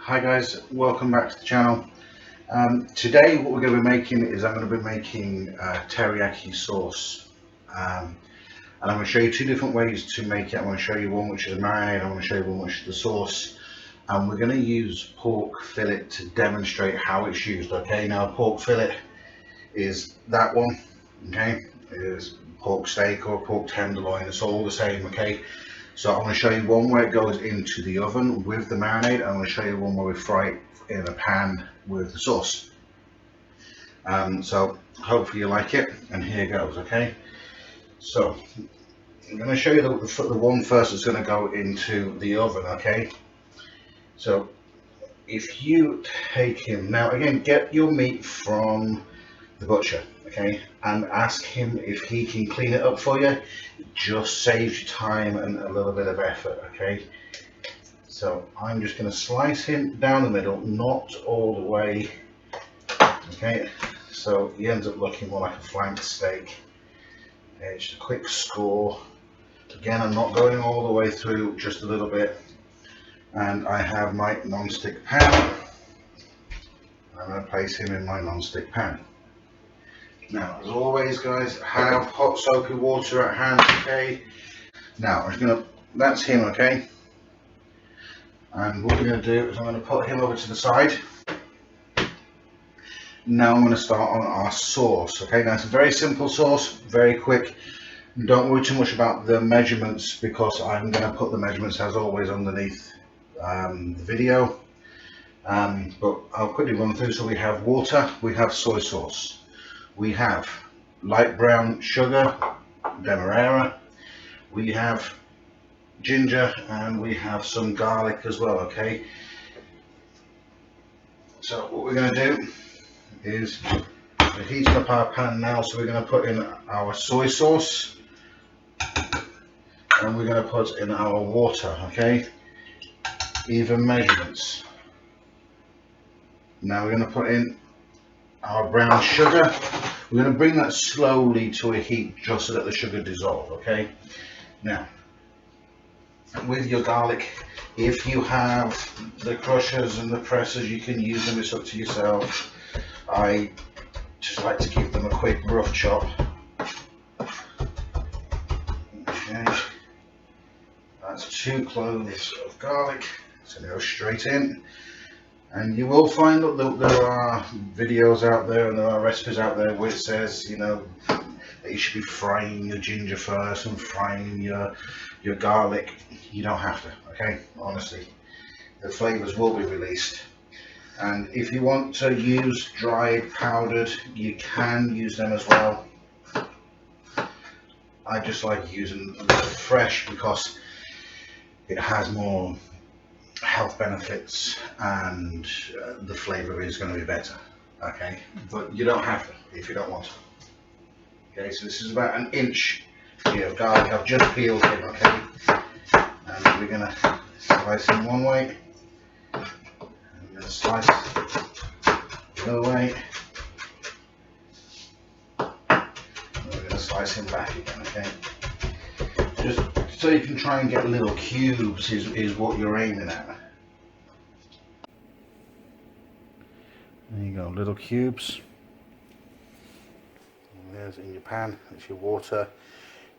Hi guys, welcome back to the channel. Today what we're going to be making is I'm going to be making teriyaki sauce, and I'm going to show you two different ways to make it. I'm going to show you one which is a marinade, I'm going to show you one which is the sauce, and we're going to use pork fillet to demonstrate how it's used. Okay, now pork fillet is that one, okay, it is pork steak or pork tenderloin, it's all the same. Okay, so I'm going to show you one where it goes into the oven with the marinade. I'm going to show you one where we fry it in a pan with the sauce. So hopefully you like it, and here goes. Okay, so I'm going to show you the one first that's going to go into the oven. Okay, so if you take him now, again, get your meat from the butcher, okay, and ask him if he can clean it up for you. It just saves you time and a little bit of effort. Okay, so I'm just going to slice him down the middle, not all the way. Okay, so he ends up looking more like a flank steak. Okay, just a quick score. Again, I'm not going all the way through, just a little bit. And I have my non-stick pan. I'm going to place him in my non-stick pan. Now, as always, guys, have hot soapy water at hand. Okay. Now, that's him. Okay. And what we're going to do is I'm going to put him over to the side. Now I'm going to start on our sauce. Okay. Now it's a very simple sauce, very quick. Don't worry too much about the measurements because I'm going to put the measurements as always underneath the video. But I'll quickly run through. So we have water, we have soy sauce. We have light brown sugar, demerara, we have ginger, and we have some garlic as well. Okay, so what we're going to do is we're heating up our pan now, so we're going to put in our soy sauce and we're going to put in our water. Okay, even measurements. Now we're going to put in our brown sugar. We're going to bring that slowly to a heat just so that the sugar dissolves. Okay, now with your garlic, if you have the crushers and the pressers, you can use them, it's up to yourself. I just like to give them a quick rough chop. Okay, that's 2 cloves of garlic, so they go straight in. And you will find that there are videos out there and there are recipes out there where it says, you know, that you should be frying your ginger first and frying your garlic. You don't have to, okay? Honestly, the flavors will be released. And if you want to use dried, powdered, you can use them as well. I just like using them fresh because it has more health benefits and the flavor is going to be better. Okay, but you don't have to if you don't want to. Okay, so this is about 1 inch here of garlic. I've just peeled him. Okay, and we're going to slice him one way, and we're going to slice the other way, and we're going to slice him back again. Okay, just so you can try and get little cubes is what you're aiming at. There you go, little cubes. And there's in your pan, it's your water,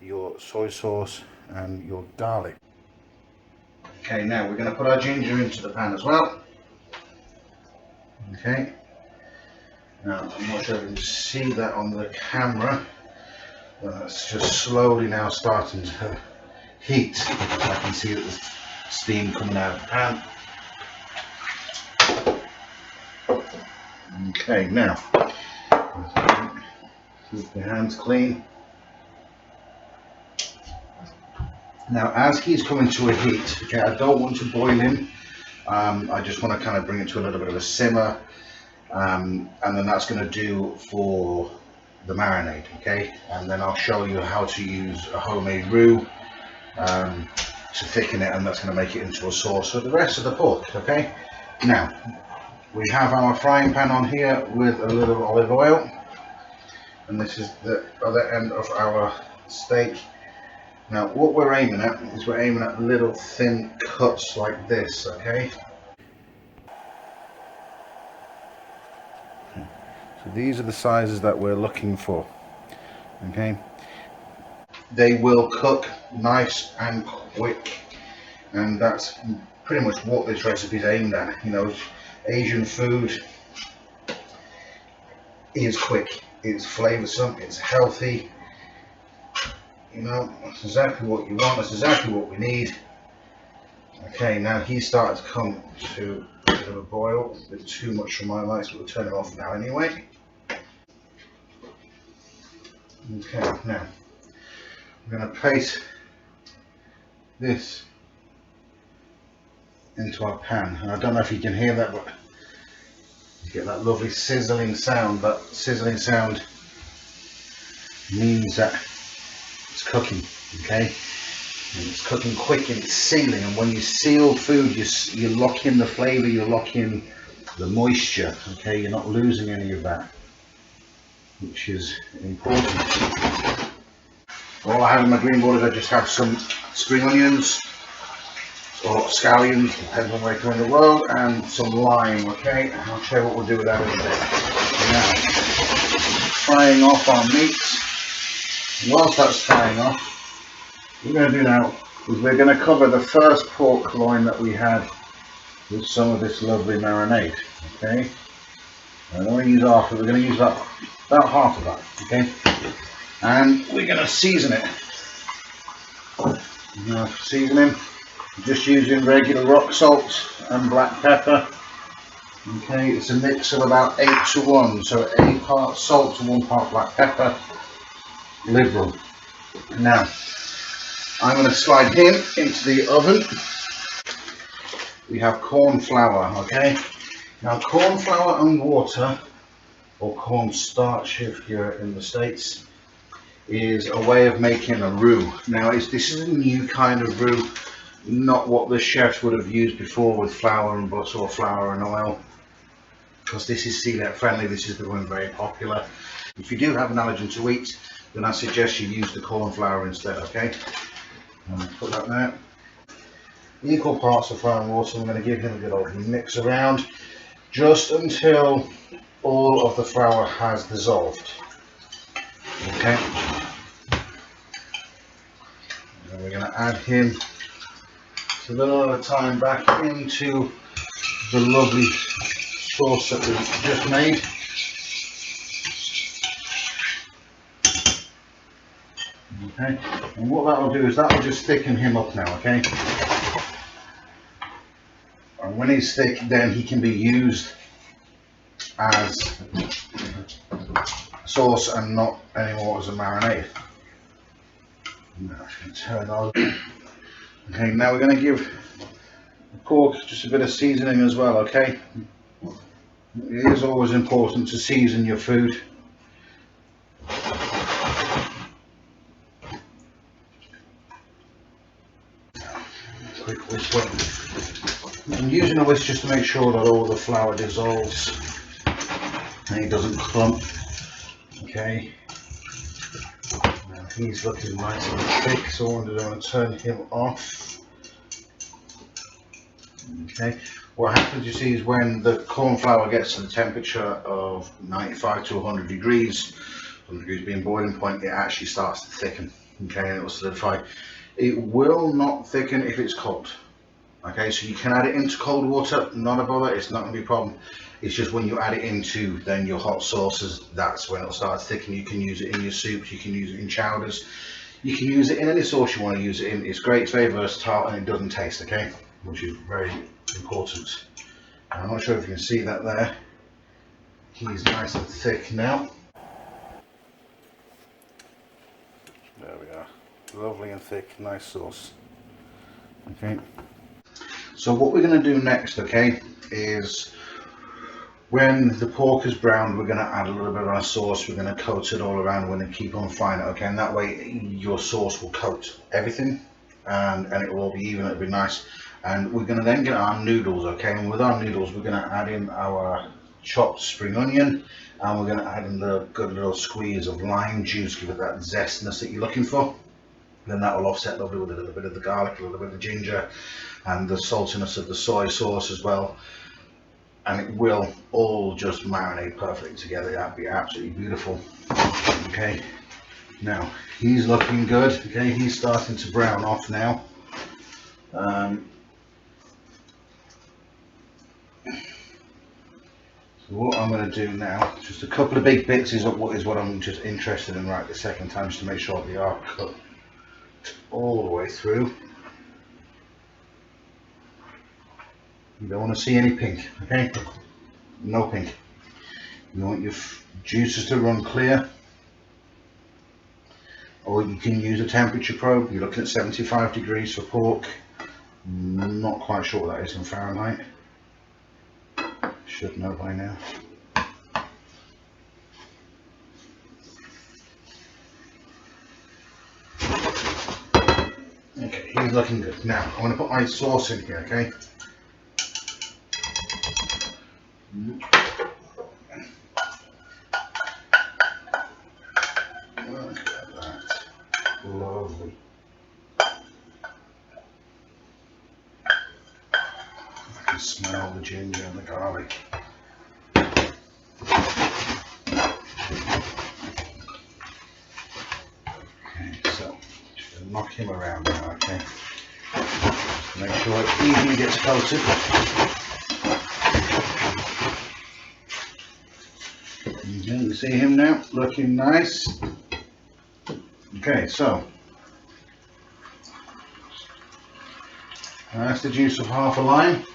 your soy sauce and your garlic. Okay, now we're going to put our ginger into the pan as well. Okay, now I'm not sure if you can see that on the camera, but it's just slowly now starting to heat. I can see the steam coming out of the pan. Okay, now keep your hands clean. Now as he's coming to a heat, okay, I don't want to boil him. I just want to kind of bring it to a little bit of a simmer, and then that's going to do for the marinade. Okay, and then I'll show you how to use a homemade roux to thicken it, and that's going to make it into a sauce for the rest of the pork. Okay, now we have our frying pan on here with a little olive oil, and this is the other end of our steak. Now what we're aiming at is we're aiming at little thin cuts like this. Okay, So these are the sizes that we're looking for. Okay, they will cook nice and quick, and that's pretty much what this recipe is aimed at. You know, Asian food is quick, it's flavoursome, it's healthy. You know, that's exactly what you want, that's exactly what we need. Okay, now he's started to come to a bit of a boil, a bit too much for my lights, but we'll turn it off now anyway. Okay, now I'm going to place this into our pan, and I don't know if you can hear that, but you get that lovely sizzling sound. That sizzling sound means that it's cooking, okay? And it's cooking quick and it's sealing, and when you seal food, you lock in the flavour, you lock in the moisture, okay? You're not losing any of that, which is important. All I have in my green bowl is I just have some spring onions, or scallions, depends on where you're in the world, and some lime, okay? And I'll show you what we'll do with that in a bit. Now, frying off our meat. Whilst that's frying off, what we're going to do now is we're going to cover the first pork loin that we had with some of this lovely marinade, okay? I don't want to use half, we're going to use about half of that, okay? And we're going to season it. Now, seasoning, just using regular rock salt and black pepper. Okay, it's a mix of about 8 to 1, so 8 parts salt to 1 part black pepper, liberal. Now, I'm going to slide him into the oven. We have corn flour, okay? Now, corn flour and water, or corn starch if you're in the States, is a way of making a roux. Now, this is a new kind of roux, not what the chefs would have used before with flour and butter or flour and oil, because this is celiac friendly, this is becoming very popular. If you do have an allergen to wheat, then I suggest you use the corn flour instead, okay? Put that there. Equal parts of flour and water. I'm going to give him a good old mix around just until all of the flour has dissolved. Okay. And we're going to add him a little at a time back into the lovely sauce that we've just made. Okay, and what that will do is that will just thicken him up now, okay? And when he's thick, then he can be used as sauce and not anymore as a marinade. Now I'm going to turn on. Okay, now we're going to give the pork just a bit of seasoning as well, okay? It is always important to season your food. Quick whisk. I'm using a whisk just to make sure that all the flour dissolves and it doesn't clump. Okay. Now he's looking nice and thick, so I'm going to turn him off. Okay. What happens, you see, is when the corn flour gets to the temperature of 95 to 100 degrees, 100 degrees being boiling point, it actually starts to thicken. Okay, and it will solidify. It will not thicken if it's cold. Okay, so you can add it into cold water, not a bother, it's not going to be a problem. It's just when you add it into then your hot sauces, that's when it'll start to thicken. You can use it in your soups, you can use it in chowders, you can use it in any sauce you want to use it in. It's great, it's very versatile, and it doesn't taste, okay, which is very important. I'm not sure if you can see that there. He's nice and thick now. There we are. Lovely and thick, nice sauce. Okay. So what we're going to do next, okay, is when the pork is browned, we're going to add a little bit of our sauce. We're going to coat it all around. We're going to keep on frying it, okay, and that way your sauce will coat everything, and it will all be even. It'll be nice. And we're going to then get our noodles, okay, and with our noodles, we're going to add in our chopped spring onion, and we're going to add in the good little squeeze of lime juice, give it that zestness that you're looking for. Then that will offset lovely with a little bit of the garlic, a little bit of the ginger, and the saltiness of the soy sauce as well. and it will all just marinate perfectly together. That'd be absolutely beautiful. Okay, now he's looking good. Okay, he's starting to brown off now. So what I'm going to do now, just a couple of big bits is what I'm just interested in right the second time, just to make sure they are cooked all the way through. You don't want to see any pink, okay? No pink. You want your juices to run clear, or you can use a temperature probe. You're looking at 75 degrees for pork. Not quite sure what that is in Fahrenheit. Should know by now. Okay, he's looking good. Now I'm going to put my sauce in here, okay? Look at that. Lovely. I can smell the ginger and the garlic. Okay, so just going to knock him around now, okay? Make sure it evenly gets coated. Okay, you see him now, looking nice. Okay, so that's the juice of half a lime,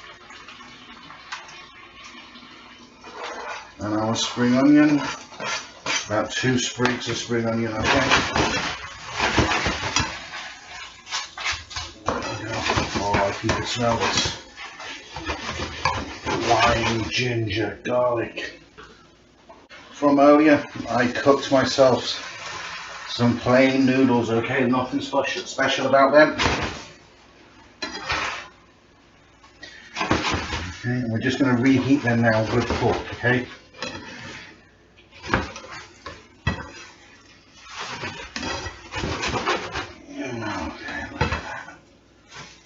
and our spring onion, about 2 sprigs of spring onion, okay. Oh, I can smell this. Lime, ginger, garlic. From earlier, I cooked myself some plain noodles, okay, nothing special about them. Okay, and we're just going to reheat them now with pork, okay? Okay, look at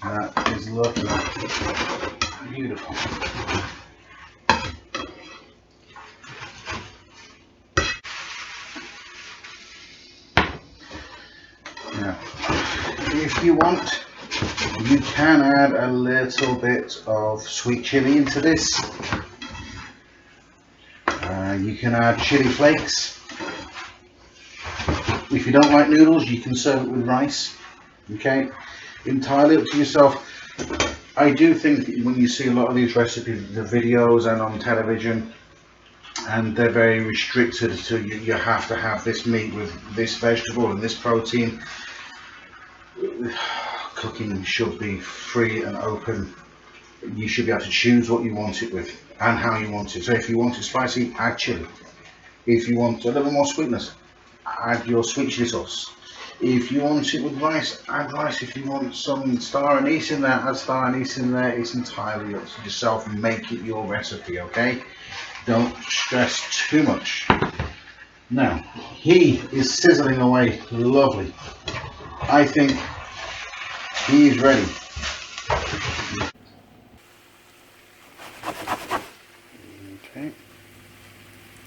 that. That is looking beautiful. Now, if you want, you can add a little bit of sweet chili into this. You can add chili flakes. If you don't like noodles, you can serve it with rice. Okay, entirely up to yourself. I do think when you see a lot of these recipes, the videos and on television, and they're very restricted to you have to have this meat with this vegetable and this protein. Cooking should be free and open. You should be able to choose what you want it with and how you want it. So if you want it spicy, add chili. If you want a little more sweetness, add your sweet chili sauce. If you want it with rice, add rice. If you want some star anise in there, add star anise in there. It's entirely up to yourself. Make it your recipe, okay? Don't stress too much. Now, he is sizzling away lovely. I think he's ready. Okay.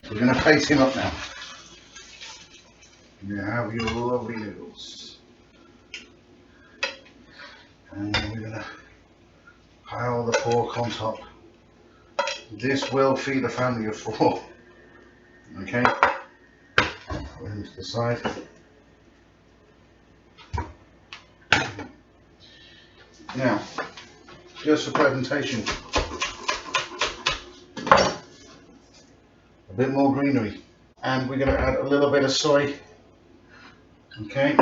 So we're going to plate him up now. You have your lovely noodles. And we're going to pile the pork on top. This will feed a family of 4. Okay. Put him to the side. Now, just for presentation, a bit more greenery. And we're going to add a little bit of soy. Okay.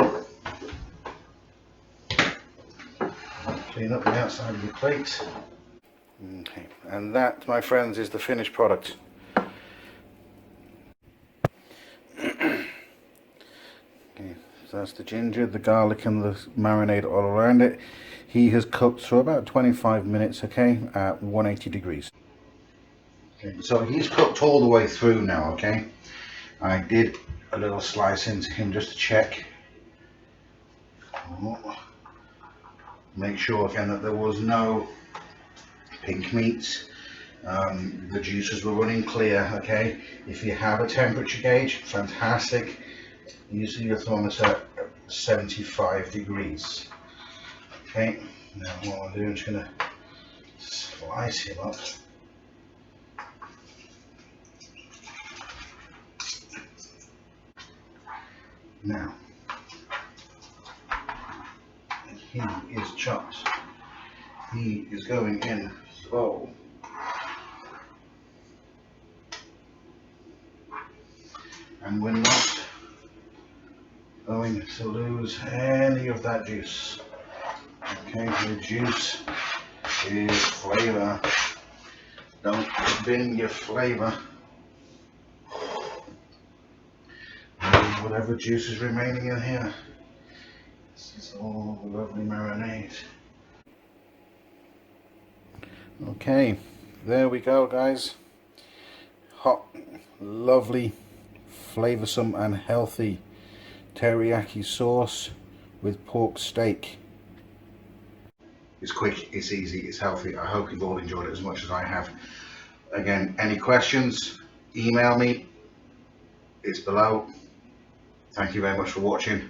Clean up the outside of your plate. Okay, and that, my friends, is the finished product. Okay, so that's the ginger, the garlic and the marinade all around it. He has cooked for about 25 minutes, okay, at 180 degrees. Okay, so he's cooked all the way through now, okay. I did a little slice into him just to check. Make sure again that there was no pink meat. The juices were running clear. Okay, if you have a temperature gauge, fantastic. Use your thermometer at 75 degrees. Okay, now what I'm doing is going to slice him up. Now, he is chopped. He is going in slow. And we're not going to lose any of that juice. Okay, the juice is flavor. Don't bin your flavor. Whatever juice is remaining in here. This is all the lovely marinade. Okay, there we go, guys. Hot, lovely, flavoursome and healthy teriyaki sauce with pork steak. It's quick, it's easy, it's healthy. I hope you've all enjoyed it as much as I have. Again, any questions, email me. It's below. Thank you very much for watching.